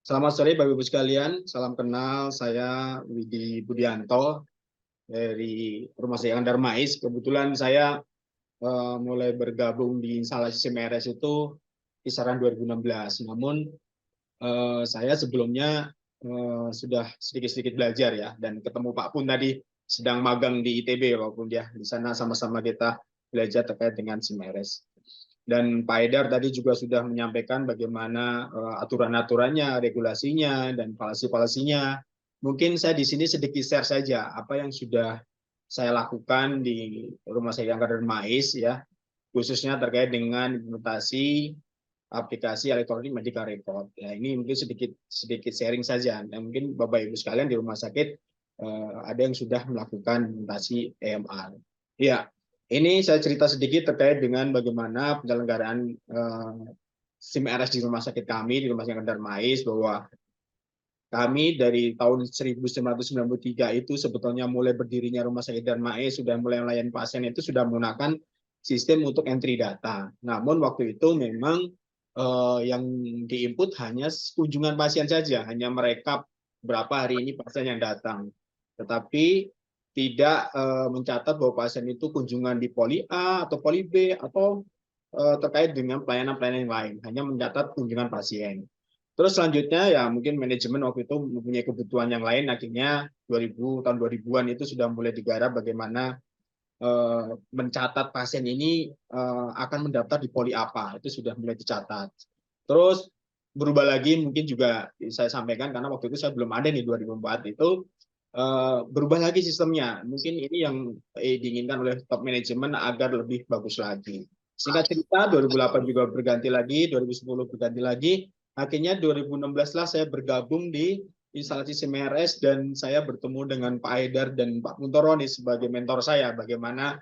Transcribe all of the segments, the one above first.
Selamat sore Bapak Ibu sekalian, salam kenal. Saya Widi Budianto dari Rumah Sakit Darmais. Kebetulan saya mulai bergabung di instalasi CMRS itu kisaran 2016. Namun saya sebelumnya sudah sedikit-sedikit belajar ya, dan ketemu Pak Pun tadi sedang magang di ITB walaupun dia di sana sama-sama kita belajar terkait dengan CMRS. Dan Pak Haidar tadi juga sudah menyampaikan bagaimana aturan-aturannya, regulasinya, dan policy-policy-nya. Mungkin saya di sini sedikit share saja apa yang sudah saya lakukan di Rumah Sakit Angkatan Mais ya, khususnya terkait dengan implementasi aplikasi elektronik medical record. Ya, ini mungkin sedikit sharing saja. Dan mungkin Bapak Ibu sekalian di rumah sakit ada yang sudah melakukan implementasi EMR. Ya, ini saya cerita sedikit terkait dengan bagaimana penyelenggaraan SIM-RS di rumah sakit kami, di Rumah Sakit Darmais, bahwa kami dari tahun 1993 itu sebetulnya mulai berdirinya Rumah Sakit Darmais, sudah mulai melayani pasien itu sudah menggunakan sistem untuk entry data. Namun waktu itu memang yang diinput hanya kunjungan pasien saja, hanya merekap berapa hari ini pasien yang datang. Tetapi tidak mencatat bahwa pasien itu kunjungan di poli A atau poli B atau terkait dengan pelayanan-pelayanan yang lain, hanya mencatat kunjungan pasien. Terus selanjutnya ya mungkin manajemen waktu itu mempunyai kebutuhan yang lain, akhirnya tahun 2000-an itu sudah mulai digarap bagaimana mencatat pasien ini akan mendaftar di poli apa, itu sudah mulai dicatat. Terus berubah lagi mungkin juga saya sampaikan karena waktu itu saya belum ada nih 2004 itu berubah lagi sistemnya. Mungkin ini yang diinginkan oleh top manajemen agar lebih bagus lagi. Singkat cerita 2008 juga berganti lagi, 2010 berganti lagi. Akhirnya 2016 lah saya bergabung di instalasi CMRS dan saya bertemu dengan Pak Haidar dan Pak Muntoro nih sebagai mentor saya bagaimana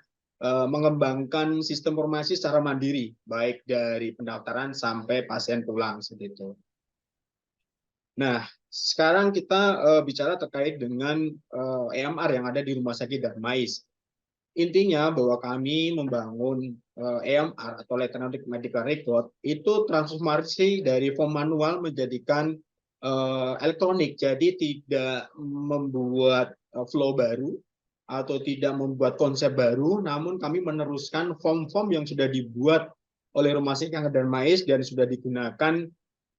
mengembangkan sistem informasi secara mandiri baik dari pendaftaran sampai pasien pulang seperti itu. Nah, sekarang kita bicara terkait dengan EMR yang ada di Rumah Sakit Darmais. Intinya bahwa kami membangun EMR atau Electronic Medical Record itu transformasi dari form manual menjadikan elektronik. Jadi tidak membuat flow baru atau tidak membuat konsep baru, namun kami meneruskan form-form yang sudah dibuat oleh Rumah Sakit Darmais dan sudah digunakan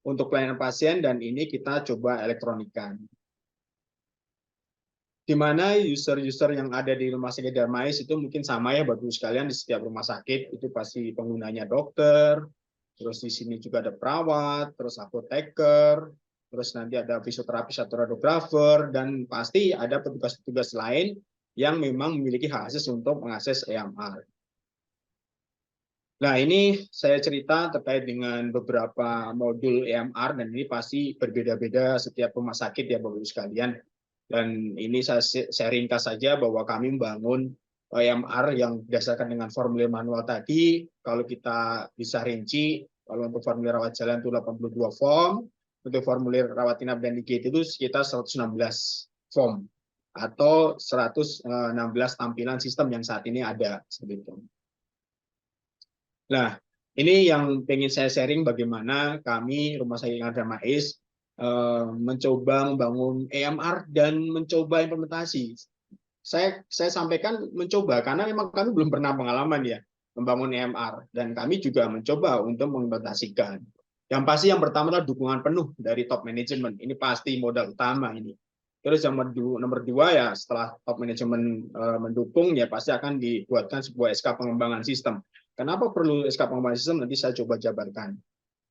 untuk pelayanan pasien, dan ini kita coba elektronikan. Di mana user-user yang ada di Rumah Sakit Darmais itu mungkin sama ya Bapak sekalian, di setiap rumah sakit itu pasti penggunanya dokter, terus di sini juga ada perawat, terus apoteker, terus nanti ada fisioterapis atau radiografer, dan pasti ada petugas-petugas lain yang memang memiliki hak akses untuk mengakses EMR. Nah, ini saya cerita terkait dengan beberapa modul EMR, dan ini pasti berbeda-beda setiap rumah sakit ya Bapak Ibu sekalian. Dan ini saya ringkas saja bahwa kami membangun EMR yang berdasarkan dengan formulir manual tadi. Kalau kita bisa rinci, kalau untuk formulir rawat jalan itu 82 form, untuk formulir rawat inap dan IGD itu sekitar 116 form atau 116 tampilan sistem yang saat ini ada seperti itu. Nah, ini yang ingin saya sharing bagaimana kami Rumah Sakit Darmais mencoba membangun EMR dan mencoba implementasi. Saya sampaikan mencoba karena memang kami belum pernah pengalaman ya membangun EMR, dan kami juga mencoba untuk mengimplementasikan. Yang pasti yang pertama adalah dukungan penuh dari top manajemen. Ini pasti modal utama ini. Terus yang nomor dua ya setelah top manajemen mendukung ya pasti akan dibuatkan sebuah SK pengembangan sistem. Kenapa perlu SK pengembangan sistem? Nanti saya coba jabarkan.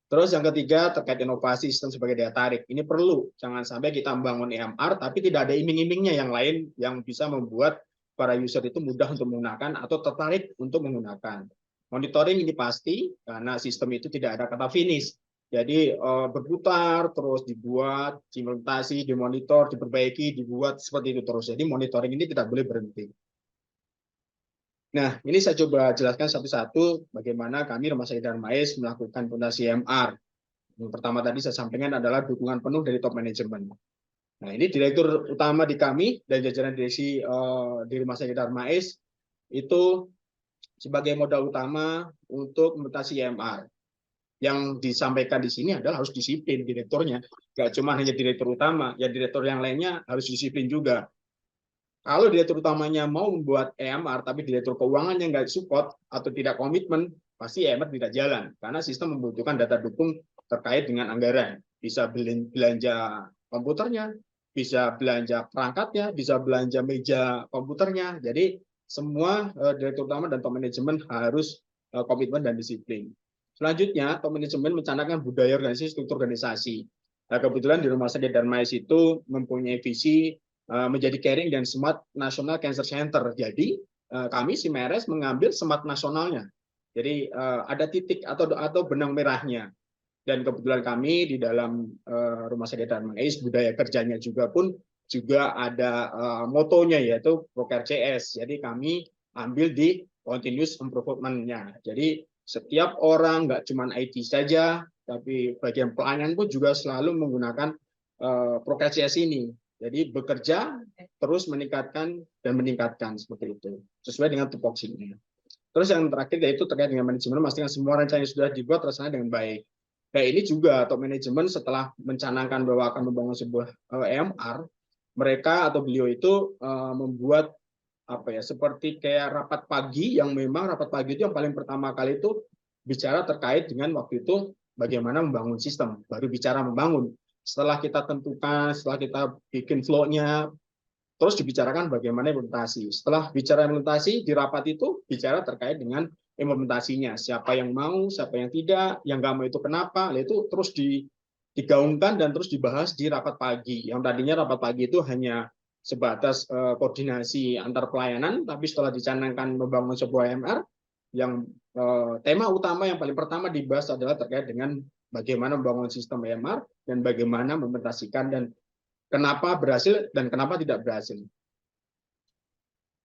Terus yang ketiga terkait inovasi sistem sebagai daya tarik. Ini perlu, jangan sampai kita membangun EMR tapi tidak ada iming-imingnya yang lain yang bisa membuat para user itu mudah untuk menggunakan atau tertarik untuk menggunakan. Monitoring ini pasti karena sistem itu tidak ada kata finish. Jadi berputar terus dibuat, diimplementasi, dimonitor, diperbaiki, dibuat seperti itu terus. Jadi monitoring ini tidak boleh berhenti. Nah, ini saya coba jelaskan satu-satu bagaimana kami Rumah Sakit Darmais melakukan fondasi EMR. Yang pertama tadi saya sampaikan adalah dukungan penuh dari top manajemen. Nah, ini direktur utama di kami dan jajaran direksi di Rumah Sakit Darmais itu sebagai modal utama untuk implementasi EMR. yang disampaikan di sini adalah harus disiplin direkturnya. Nggak cuma hanya direktur utama, ya direktur yang lainnya harus disiplin juga. Kalau direktur utamanya mau membuat EMR, tapi direktur keuangannya nggak support atau tidak komitmen, pasti EMR tidak jalan. Karena sistem membutuhkan data dukung terkait dengan anggaran. Bisa belanja komputernya, bisa belanja perangkatnya, bisa belanja meja komputernya. Jadi semua direktur utama dan top manajemen harus komitmen dan disiplin. Selanjutnya, top manajemen mencanangkan budaya organisasi, struktur organisasi. Nah, kebetulan di Rumah Sakit Darmais itu mempunyai visi menjadi caring dan smart national cancer center. Jadi kami Simeres mengambil smart nasionalnya. Jadi ada titik atau benang merahnya. Dan kebetulan kami di dalam Rumah Sakit Darmais budaya kerjanya juga ada motonya yaitu ProCare CS. Jadi kami ambil di continuous improvement-nya. Jadi setiap orang nggak cuma IT saja, tapi bagian pelayanan pun juga selalu menggunakan ProCare CS ini. Jadi bekerja terus meningkatkan dan meningkatkan seperti itu sesuai dengan tupoksinya. Terus yang terakhir yaitu terkait dengan manajemen, memastikan semua rencana yang sudah dibuat terlaksana dengan baik. Nah ini juga top manajemen setelah mencanangkan bahwa akan membangun sebuah EMR, mereka atau beliau itu membuat apa ya seperti kayak rapat pagi yang memang rapat pagi itu yang paling pertama kali itu bicara terkait dengan waktu itu bagaimana membangun sistem, baru bicara membangun. Setelah kita tentukan, setelah kita bikin flow-nya, terus dibicarakan bagaimana implementasi. Setelah bicara implementasi, di rapat itu bicara terkait dengan implementasinya. Siapa yang mau, siapa yang tidak, yang nggak mau itu kenapa, itu terus digaungkan dan terus dibahas di rapat pagi. Yang tadinya rapat pagi itu hanya sebatas koordinasi antar pelayanan, tapi setelah dicanangkan membangun sebuah MR, yang tema utama yang paling pertama dibahas adalah terkait dengan bagaimana membangun sistem EMR dan bagaimana mempresentasikan dan kenapa berhasil dan kenapa tidak berhasil.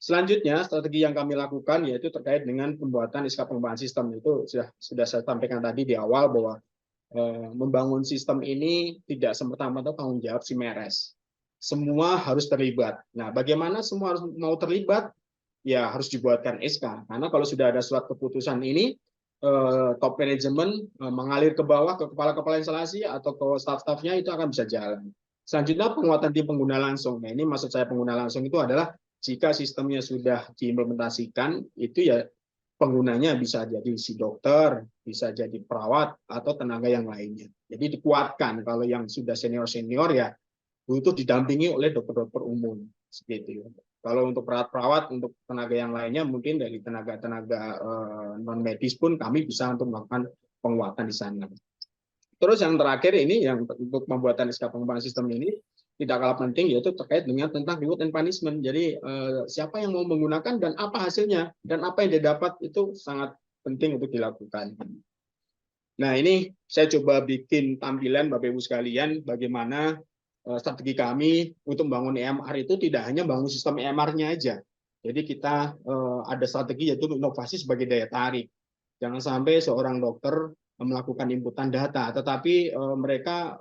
Selanjutnya, strategi yang kami lakukan yaitu terkait dengan pembuatan SK pengembangan sistem. Itu sudah saya sampaikan tadi di awal bahwa membangun sistem ini tidak semata-mata tanggung jawab Simeres. Semua harus terlibat. Nah, bagaimana semua harus mau terlibat? Ya harus dibuatkan SK. Karena kalau sudah ada surat keputusan ini, top manajemen mengalir ke bawah ke kepala-kepala instalasi atau ke staf-stafnya itu akan bisa jalan. Selanjutnya penguatan tim pengguna langsung. Nah ini maksud saya pengguna langsung itu adalah jika sistemnya sudah diimplementasikan itu ya penggunanya bisa jadi si dokter, bisa jadi perawat atau tenaga yang lainnya. Jadi dikuatkan kalau yang sudah senior-senior ya butuh didampingi oleh dokter-dokter umum seperti itu. Kalau untuk perawat-perawat, untuk tenaga yang lainnya mungkin dari tenaga-tenaga non medis pun kami bisa untuk melakukan penguatan di sana. Terus yang terakhir ini yang untuk pembuatan SK pengembangan sistem ini tidak kalah penting yaitu terkait dengan tentang reward and punishment. Jadi siapa yang mau menggunakan dan apa hasilnya dan apa yang dia dapat itu sangat penting untuk dilakukan. Nah ini saya coba bikin tampilan Bapak Ibu sekalian bagaimana strategi kami untuk membangun EMR itu tidak hanya bangun sistem EMR-nya aja. Jadi kita ada strategi yaitu inovasi sebagai daya tarik. Jangan sampai seorang dokter melakukan inputan data, tetapi mereka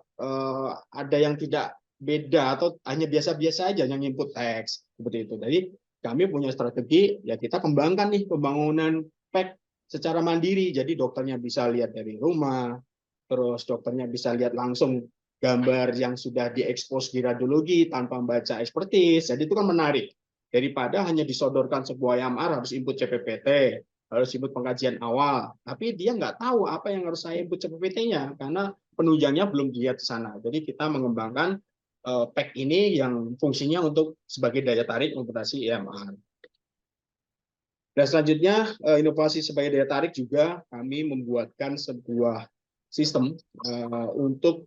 ada yang tidak beda atau hanya biasa-biasa aja yang input teks seperti itu. Jadi kami punya strategi ya kita kembangkan nih pembangunan PEC secara mandiri. Jadi dokternya bisa lihat dari rumah, terus dokternya bisa lihat langsung gambar yang sudah diekspos di radiologi tanpa membaca ekspertis. Jadi itu kan menarik. Daripada hanya disodorkan sebuah EMR harus input CPPT, harus input pengkajian awal, tapi dia nggak tahu apa yang harus saya input CPPT-nya karena penunjangnya belum dilihat di sana. Jadi kita mengembangkan PEC ini yang fungsinya untuk sebagai daya tarik implementasi EMR. Dan selanjutnya inovasi sebagai daya tarik juga kami membuatkan sebuah sistem untuk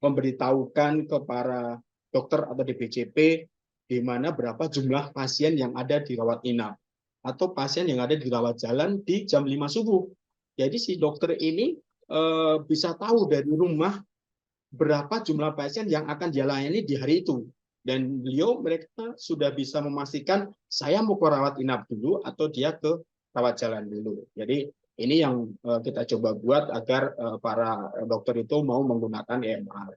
memberitahukan ke para dokter atau DPCP di mana berapa jumlah pasien yang ada di rawat inap atau pasien yang ada di rawat jalan di jam 5 subuh. Jadi si dokter ini bisa tahu dari rumah berapa jumlah pasien yang akan dia layani di hari itu. Dan mereka sudah bisa memastikan saya mau ke rawat inap dulu atau dia ke rawat jalan dulu. Jadi ini yang kita coba buat agar para dokter itu mau menggunakan EMR.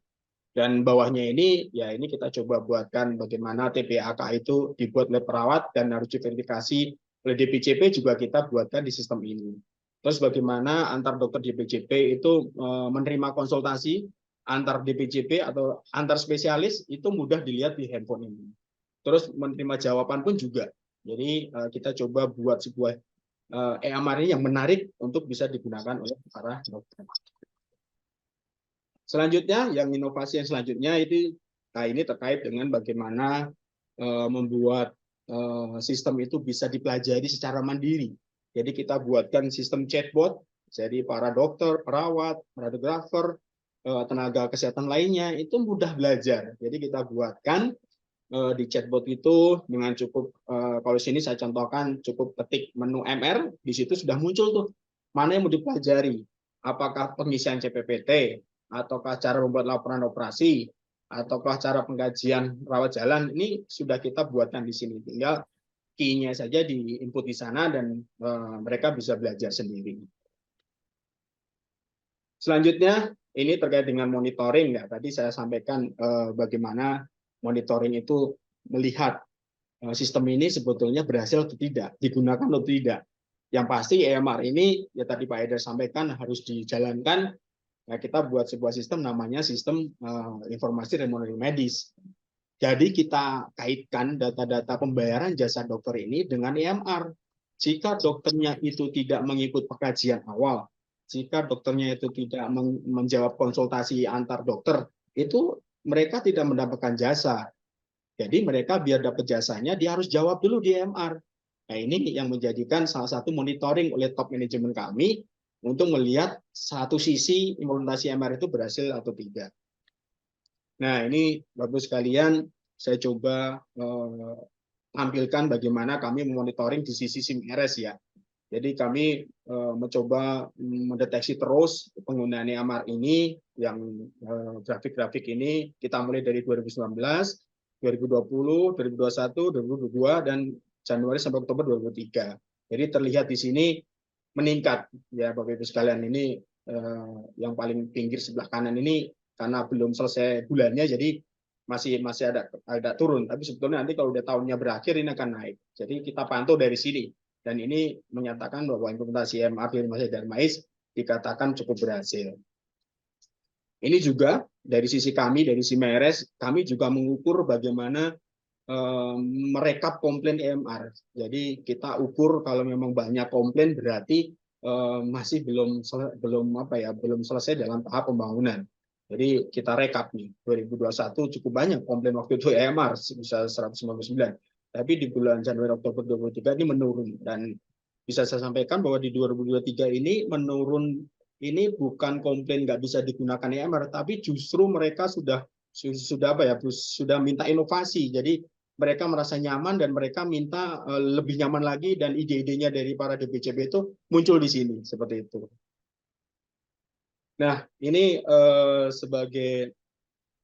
Dan bawahnya ini, ya ini kita coba buatkan bagaimana TPAK itu dibuat oleh perawat dan harus diverifikasi oleh DPCP juga kita buatkan di sistem ini. Terus bagaimana antar dokter DPJP itu menerima konsultasi antar DPJP atau antar spesialis itu mudah dilihat di handphone ini. Terus menerima jawaban pun juga. Jadi kita coba buat sebuah EMR ini yang menarik untuk bisa digunakan oleh para dokter. Selanjutnya, yang inovasi yang selanjutnya itu, nah ini terkait dengan bagaimana membuat sistem itu bisa dipelajari secara mandiri. Jadi kita buatkan sistem chatbot, jadi para dokter, perawat, radiografer, tenaga kesehatan lainnya itu mudah belajar. Jadi kita buatkan di chatbot itu dengan cukup, kalau sini saya contohkan, cukup ketik menu MR, di situ sudah muncul tuh mana yang mau dipelajari, apakah pengisian CPPT, ataukah cara membuat laporan operasi, ataukah cara pengkajian rawat jalan. Ini sudah kita buatkan di sini, tinggal key-nya saja di input di sana dan mereka bisa belajar sendiri. Selanjutnya ini terkait dengan monitoring ya. Tadi saya sampaikan bagaimana monitoring itu melihat sistem ini sebetulnya berhasil atau tidak, digunakan atau tidak. Yang pasti EMR ini ya tadi Pak Eder sampaikan harus dijalankan. Nah, kita buat sebuah sistem namanya sistem informasi remunerasi medis. Jadi kita kaitkan data-data pembayaran jasa dokter ini dengan EMR. Jika dokternya itu tidak mengikut pengkajian awal, jika dokternya itu tidak menjawab konsultasi antar dokter, itu mereka tidak mendapatkan jasa. Jadi mereka biar dapat jasanya, dia harus jawab dulu di EMR. Nah ini yang menjadikan salah satu monitoring oleh top manajemen kami untuk melihat satu sisi implementasi EMR itu berhasil atau tidak. Nah, ini Bapak sekalian, saya coba tampilkan bagaimana kami memonitoring di sisi SIMRS ya. Jadi kami mencoba mendeteksi terus penggunaan EMR ini, yang grafik-grafik ini kita mulai dari 2019, 2020, 2021, 2022, dan Januari sampai Oktober 2023. Jadi terlihat di sini meningkat ya Bapak Ibu sekalian. Ini yang paling pinggir sebelah kanan ini karena belum selesai bulannya, jadi masih ada turun. Tapi sebetulnya nanti kalau udah tahunnya berakhir ini akan naik. Jadi kita pantau dari sini. Dan ini menyatakan bahwa implementasi EMR di Rumah Sakit Darmais dikatakan cukup berhasil. Ini juga dari sisi kami, dari SIMRS, kami juga mengukur bagaimana merekap komplain EMR. Jadi kita ukur kalau memang banyak komplain berarti masih belum selesai dalam tahap pembangunan. Jadi kita rekap nih, 2021 cukup banyak komplain waktu itu EMR, bisa 199. Tapi di bulan Januari Oktober 2023 ini menurun, dan bisa saya sampaikan bahwa di 2023 ini menurun ini bukan komplain nggak bisa digunakan EMR, tapi justru mereka sudah minta inovasi. Jadi mereka merasa nyaman dan mereka minta lebih nyaman lagi, dan ide-idenya dari para DPJP itu muncul di sini seperti itu. Nah, ini sebagai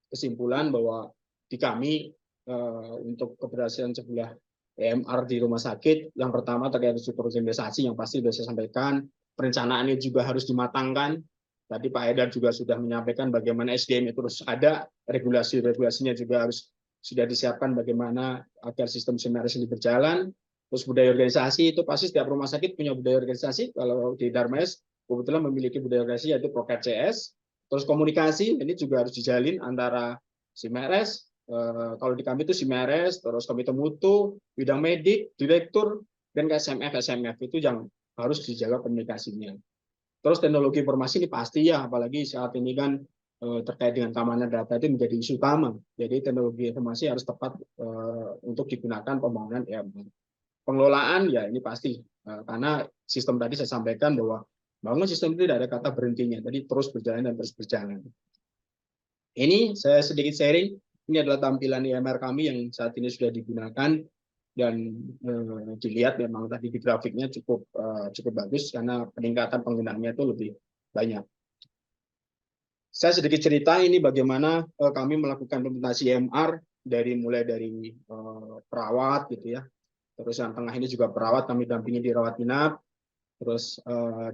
kesimpulan bahwa di kami untuk keberhasilan sebuah EMR di rumah sakit, yang pertama terkait struktur organisasi yang pasti sudah saya sampaikan, perencanaannya juga harus dimatangkan. Tadi Pak Edar juga sudah menyampaikan bagaimana SDM itu harus ada, regulasinya juga harus sudah disiapkan bagaimana agar sistem SIMRS ini berjalan. Terus budaya organisasi itu pasti setiap rumah sakit punya budaya organisasi. Kalau di Darmais kebetulan memiliki budaya organisasi yaitu Proker CS. Terus komunikasi ini juga harus dijalin antara SIMRS, kalau di kami itu SIMRS, terus komite mutu, bidang medik, direktur, dan SMF itu yang harus dijaga komunikasinya. Terus teknologi informasi ini pasti ya, apalagi saat ini kan terkait dengan keamanan data itu menjadi isu utama. Jadi teknologi informasi harus tepat untuk digunakan pembangunan EMR. Pengelolaan ya ini pasti, karena sistem tadi saya sampaikan bahwa bangun sistem itu tidak ada kata berhentinya, jadi terus berjalan dan terus berjalan. Ini saya sedikit sharing, ini adalah tampilan EMR kami yang saat ini sudah digunakan, dan dilihat memang tadi di grafiknya cukup bagus karena peningkatan penggunaannya itu lebih banyak. Saya sedikit cerita ini bagaimana kami melakukan implementasi EMR mulai dari perawat gitu ya. Terus yang tengah ini juga perawat, kami dampingi di rawat inap. Terus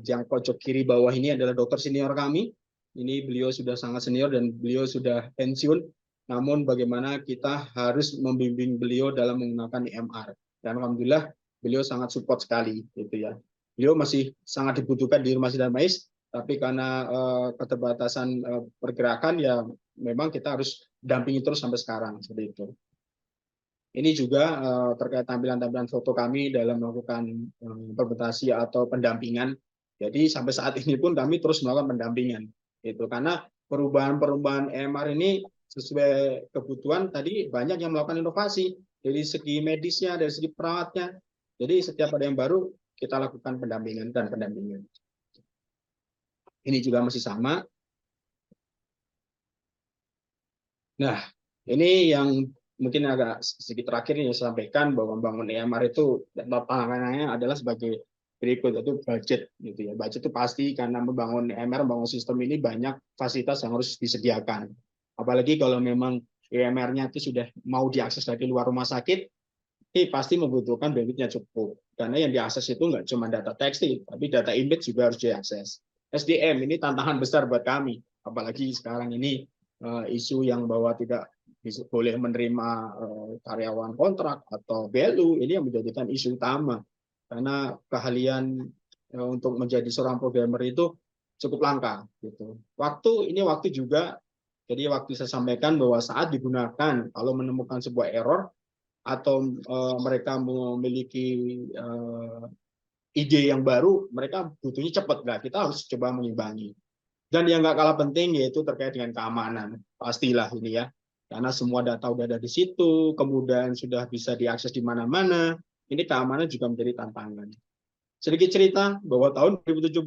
yang pojok kiri bawah ini adalah dokter senior kami. Ini beliau sudah sangat senior dan beliau sudah pensiun. Namun bagaimana kita harus membimbing beliau dalam menggunakan EMR. Dan alhamdulillah beliau sangat support sekali gitu ya. beliau masih sangat dibutuhkan di Rumah Sakit Darmais, tapi karena keterbatasan pergerakan ya memang kita harus dampingi terus sampai sekarang seperti itu. Ini juga terkait tampilan-tampilan foto kami dalam melakukan implementasi atau pendampingan. Jadi sampai saat ini pun kami terus melakukan pendampingan. Itu karena perubahan-perubahan EMR ini sesuai kebutuhan tadi banyak yang melakukan inovasi dari segi medisnya, dari segi perawatnya. Jadi setiap ada yang baru kita lakukan pendampingan dan pendampingan. Ini juga masih sama. Nah, ini yang mungkin agak sedikit terakhir yang saya sampaikan bahwa membangun EMR itu tantangannya adalah sebagai berikut, yaitu budget gitu ya. Budget itu pasti karena membangun EMR, membangun sistem ini banyak fasilitas yang harus disediakan. Apalagi kalau memang EMR-nya itu sudah mau diakses dari luar rumah sakit, ini pasti membutuhkan bandwidth-nya cukup. Karena yang diakses itu nggak cuma data tekstil, tapi data image juga harus diakses. SDM ini tantangan besar buat kami, apalagi sekarang ini isu yang bahwa tidak boleh menerima karyawan kontrak atau BLU, ini yang menjadikan isu utama karena keahlian untuk menjadi seorang programmer itu cukup langka gitu. Waktu juga, jadi waktu saya sampaikan bahwa saat digunakan kalau menemukan sebuah error atau mereka memiliki ide yang baru, mereka butuhnya cepat. Nah, kita harus coba mengimbangi. Dan yang nggak kalah penting yaitu terkait dengan keamanan. Pastilah ini ya, karena semua data udah ada di situ, kemudian sudah bisa diakses di mana-mana. Ini keamanan juga menjadi tantangan. Sedikit cerita bahwa tahun 2017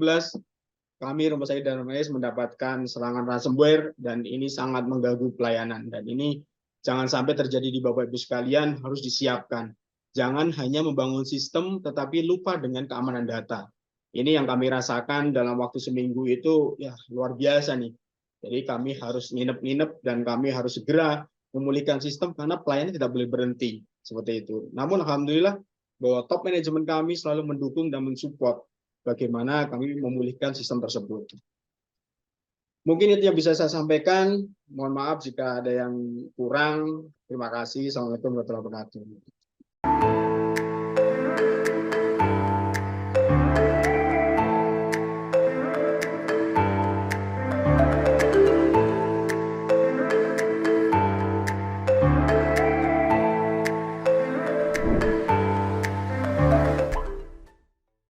kami Rumah Sakit Darmais mendapatkan serangan ransomware dan ini sangat mengganggu pelayanan. Dan ini jangan sampai terjadi di Bapak Ibu sekalian, harus disiapkan. Jangan hanya membangun sistem tetapi lupa dengan keamanan data. Ini yang kami rasakan dalam waktu seminggu itu ya luar biasa nih. Jadi kami harus nginep-nginep dan kami harus segera memulihkan sistem karena pelayanan tidak boleh berhenti seperti itu. Namun alhamdulillah bahwa top manajemen kami selalu mendukung dan mensupport bagaimana kami memulihkan sistem tersebut. Mungkin itu yang bisa saya sampaikan. Mohon maaf jika ada yang kurang. Terima kasih. Assalamualaikum warahmatullahi wabarakatuh.